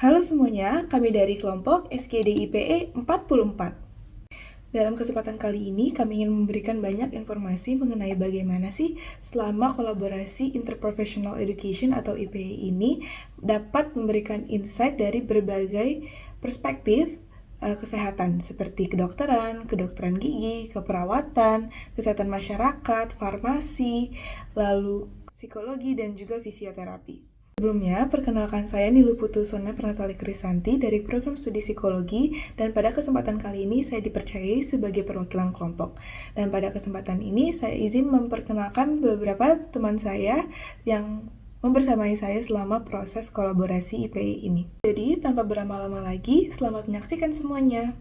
Halo semuanya, kami dari kelompok SKDIPE 44. Dalam kesempatan kali ini, kami ingin memberikan banyak informasi mengenai bagaimana sih selama kolaborasi Interprofessional Education atau IPE ini dapat memberikan insight dari berbagai perspektif kesehatan seperti kedokteran gigi, keperawatan, kesehatan masyarakat, farmasi, lalu psikologi dan juga fisioterapi. Sebelumnya, perkenalkan saya Nilu Putusona Pranatali Krisanti dari Program Studi Psikologi, dan pada kesempatan kali ini saya dipercayai sebagai perwakilan kelompok. Dan pada kesempatan ini saya izin memperkenalkan beberapa teman saya yang membersamai saya selama proses kolaborasi IPI ini. Jadi, tanpa berlama-lama lagi, selamat menyaksikan semuanya.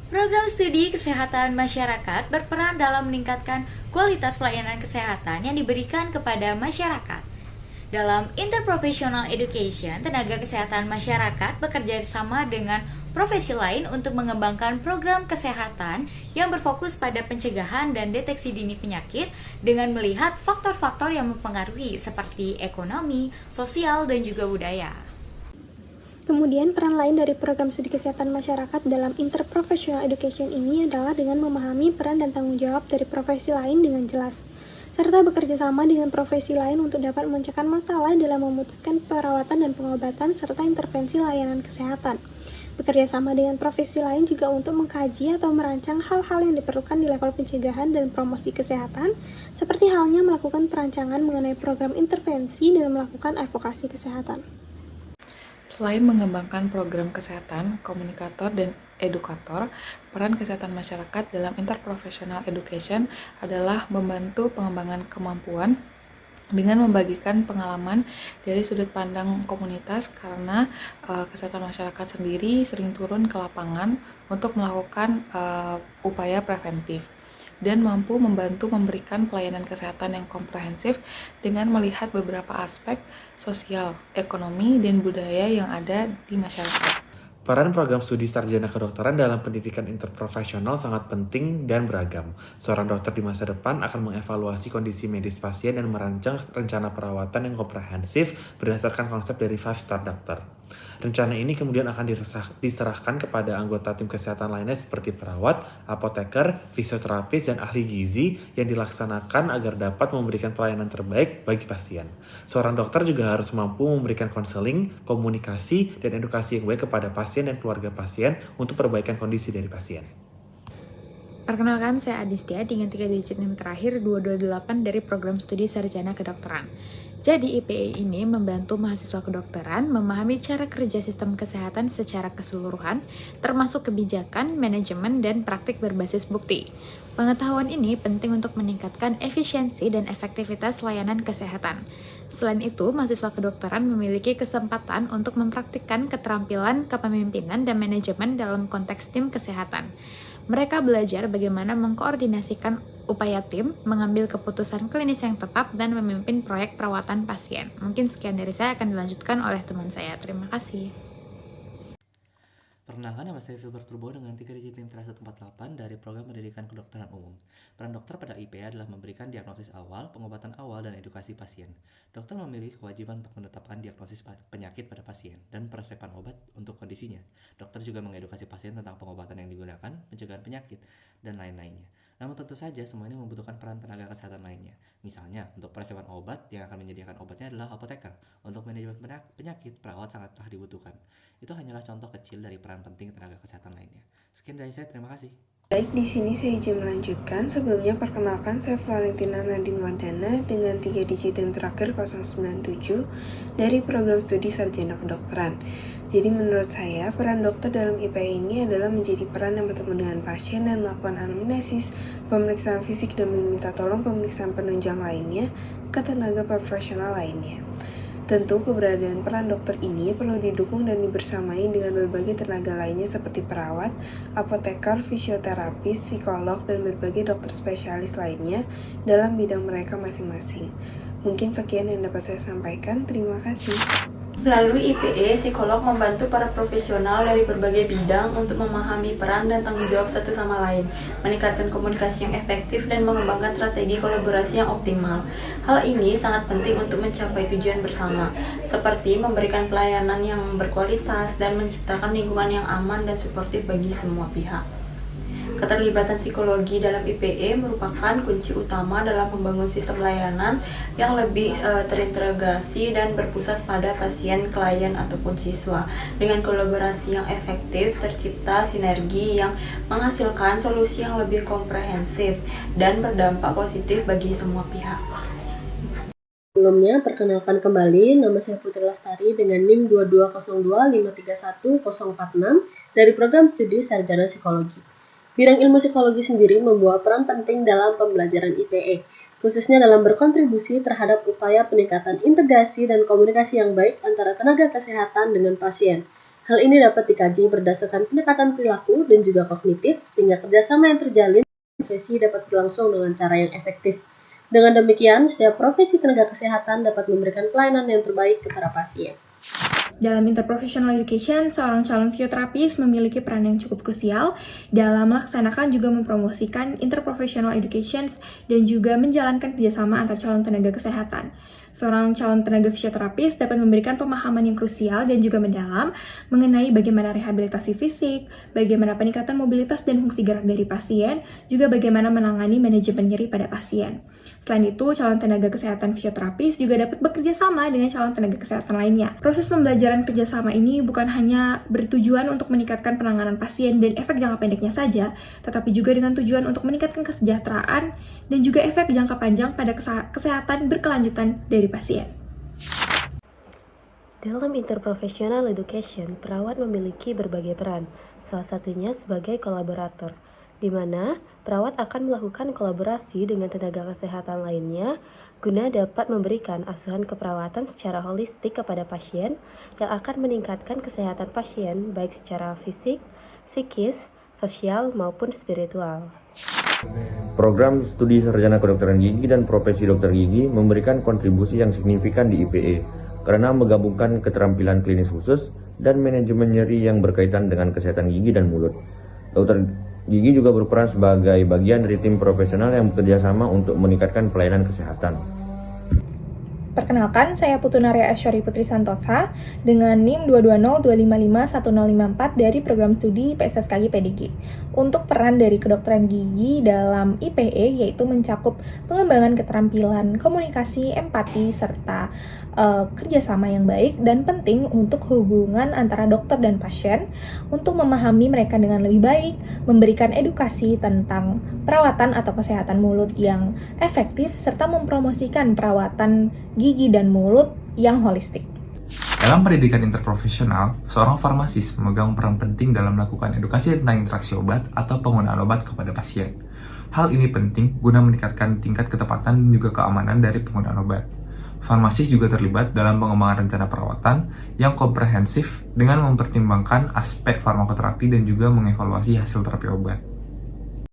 Program studi kesehatan masyarakat berperan dalam meningkatkan kualitas pelayanan kesehatan yang diberikan kepada masyarakat. Dalam Interprofessional Education, tenaga kesehatan masyarakat bekerja sama dengan profesi lain untuk mengembangkan program kesehatan yang berfokus pada pencegahan dan deteksi dini penyakit dengan melihat faktor-faktor yang mempengaruhi seperti ekonomi, sosial, dan juga budaya. Kemudian, peran lain dari program studi kesehatan masyarakat dalam Interprofessional Education ini adalah dengan memahami peran dan tanggung jawab dari profesi lain dengan jelas, serta bekerja sama dengan profesi lain untuk dapat memecahkan masalah dalam memutuskan perawatan dan pengobatan serta intervensi layanan kesehatan. Bekerja sama dengan profesi lain juga untuk mengkaji atau merancang hal-hal yang diperlukan di level pencegahan dan promosi kesehatan, seperti halnya melakukan perancangan mengenai program intervensi dan melakukan advokasi kesehatan. Selain mengembangkan program kesehatan, komunikator, dan edukator, peran kesehatan masyarakat dalam Interprofessional Education adalah membantu pengembangan kemampuan dengan membagikan pengalaman dari sudut pandang komunitas karena kesehatan masyarakat sendiri sering turun ke lapangan untuk melakukan upaya preventif dan mampu membantu memberikan pelayanan kesehatan yang komprehensif dengan melihat beberapa aspek sosial, ekonomi, dan budaya yang ada di masyarakat. Peran program studi sarjana kedokteran dalam pendidikan interprofesional sangat penting dan beragam. Seorang dokter di masa depan akan mengevaluasi kondisi medis pasien dan merancang rencana perawatan yang komprehensif berdasarkan konsep dari 5-star doctor. Rencana ini kemudian akan diserahkan kepada anggota tim kesehatan lainnya seperti perawat, apoteker, fisioterapis, dan ahli gizi yang dilaksanakan agar dapat memberikan pelayanan terbaik bagi pasien. Seorang dokter juga harus mampu memberikan konseling, komunikasi, dan edukasi yang baik kepada pasien dan keluarga pasien untuk perbaikan kondisi dari pasien. Perkenalkan, saya Adistia dengan 3 digit NIM terakhir 228 dari program studi sarjana kedokteran. Jadi IPE ini membantu mahasiswa kedokteran memahami cara kerja sistem kesehatan secara keseluruhan, termasuk kebijakan, manajemen, dan praktik berbasis bukti. Pengetahuan ini penting untuk meningkatkan efisiensi dan efektivitas layanan kesehatan. Selain itu, mahasiswa kedokteran memiliki kesempatan untuk mempraktikkan keterampilan kepemimpinan dan manajemen dalam konteks tim kesehatan. Mereka belajar bagaimana mengkoordinasikan upaya tim, mengambil keputusan klinis yang tepat, dan memimpin proyek perawatan pasien. Mungkin sekian dari saya, akan dilanjutkan oleh teman saya. Terima kasih. Perkenalkan, nama saya Filbert Purbo dengan 3 digit NIM 148 dari Program Pendidikan Kedokteran Umum. Peran dokter pada IPA adalah memberikan diagnosis awal, pengobatan awal, dan edukasi pasien. Dokter memiliki kewajiban untuk menetapkan diagnosis penyakit pada pasien dan peresepan obat untuk kondisinya. Dokter juga mengedukasi pasien tentang pengobatan yang digunakan, pencegahan penyakit, dan lain-lainnya. Namun tentu saja semua ini membutuhkan peran tenaga kesehatan lainnya. Misalnya, untuk peresepan obat, yang akan menyediakan obatnya adalah apoteker. Untuk manajemen penyakit, perawat sangatlah dibutuhkan. Itu hanyalah contoh kecil dari peran penting tenaga kesehatan lainnya. Sekian dari saya, terima kasih. Baik, di sini saya izin melanjutkan. Sebelumnya perkenalkan, saya Valentina Nadine Wardana dengan 3 digit NIM terakhir 097 dari Program Studi Sarjana Kedokteran. Jadi menurut saya, peran dokter dalam IPA ini adalah menjadi peran yang bertemu dengan pasien dan melakukan anamnesis, pemeriksaan fisik, dan meminta tolong pemeriksaan penunjang lainnya ke tenaga profesional lainnya. Tentu keberadaan peran dokter ini perlu didukung dan dibersamai dengan berbagai tenaga lainnya seperti perawat, apoteker, fisioterapis, psikolog, dan berbagai dokter spesialis lainnya dalam bidang mereka masing-masing. Mungkin sekian yang dapat saya sampaikan. Terima kasih. Melalui IPE, psikolog membantu para profesional dari berbagai bidang untuk memahami peran dan tanggung jawab satu sama lain, meningkatkan komunikasi yang efektif, dan mengembangkan strategi kolaborasi yang optimal. Hal ini sangat penting untuk mencapai tujuan bersama, seperti memberikan pelayanan yang berkualitas dan menciptakan lingkungan yang aman dan suportif bagi semua pihak. Keterlibatan psikologi dalam IPE merupakan kunci utama dalam membangun sistem layanan yang lebih terintegrasi dan berpusat pada pasien, klien, ataupun siswa. Dengan kolaborasi yang efektif, tercipta sinergi yang menghasilkan solusi yang lebih komprehensif dan berdampak positif bagi semua pihak. Sebelumnya, perkenalkan kembali, nama saya Putri Lestari dengan NIM 22025310046 dari Program Studi Sarjana Psikologi. Bidang ilmu psikologi sendiri membawa peran penting dalam pembelajaran IPE, khususnya dalam berkontribusi terhadap upaya peningkatan integrasi dan komunikasi yang baik antara tenaga kesehatan dengan pasien. Hal ini dapat dikaji berdasarkan pendekatan perilaku dan juga kognitif, sehingga kerjasama yang terjalin profesi dapat berlangsung dengan cara yang efektif. Dengan demikian, setiap profesi tenaga kesehatan dapat memberikan pelayanan yang terbaik kepada pasien. Dalam interprofessional education, seorang calon fisioterapis memiliki peran yang cukup krusial dalam melaksanakan juga mempromosikan interprofessional education dan juga menjalankan kerjasama antar calon tenaga kesehatan. Seorang calon tenaga fisioterapis dapat memberikan pemahaman yang krusial dan juga mendalam mengenai bagaimana rehabilitasi fisik, bagaimana peningkatan mobilitas dan fungsi gerak dari pasien, juga bagaimana menangani manajemen nyeri pada pasien. Selain itu, calon tenaga kesehatan fisioterapis juga dapat bekerja sama dengan calon tenaga kesehatan lainnya. Proses pembelajaran kerjasama ini bukan hanya bertujuan untuk meningkatkan penanganan pasien dan efek jangka pendeknya saja, tetapi juga dengan tujuan untuk meningkatkan kesejahteraan dan juga efek jangka panjang pada kesehatan berkelanjutan dari pasien. Dalam interprofessional education, perawat memiliki berbagai peran, salah satunya sebagai kolaborator, di mana perawat akan melakukan kolaborasi dengan tenaga kesehatan lainnya guna dapat memberikan asuhan keperawatan secara holistik kepada pasien yang akan meningkatkan kesehatan pasien baik secara fisik, psikis, sosial, maupun spiritual. Program Studi Sarjana Kedokteran Gigi dan Profesi Dokter Gigi memberikan kontribusi yang signifikan di IPE karena menggabungkan keterampilan klinis khusus dan manajemen nyeri yang berkaitan dengan kesehatan gigi dan mulut. Dokter Gigi juga berperan sebagai bagian dari tim profesional yang bekerja sama untuk meningkatkan pelayanan kesehatan. Perkenalkan, saya Putunaria Aishwari Putri Santosa dengan NIM 22025510054 dari Program Studi PSSKG PDG. Untuk peran dari kedokteran gigi dalam IPE yaitu mencakup pengembangan keterampilan komunikasi, empati, serta kerjasama yang baik dan penting untuk hubungan antara dokter dan pasien untuk memahami mereka dengan lebih baik, memberikan edukasi tentang perawatan atau kesehatan mulut yang efektif, serta mempromosikan perawatan gigi dan mulut yang holistik. Dalam pendidikan interprofesional, seorang farmasis memegang peran penting dalam melakukan edukasi tentang interaksi obat atau penggunaan obat kepada pasien. Hal ini penting guna meningkatkan tingkat ketepatan dan juga keamanan dari penggunaan obat. Farmasis juga terlibat dalam pengembangan rencana perawatan yang komprehensif dengan mempertimbangkan aspek farmakoterapi dan juga mengevaluasi hasil terapi obat.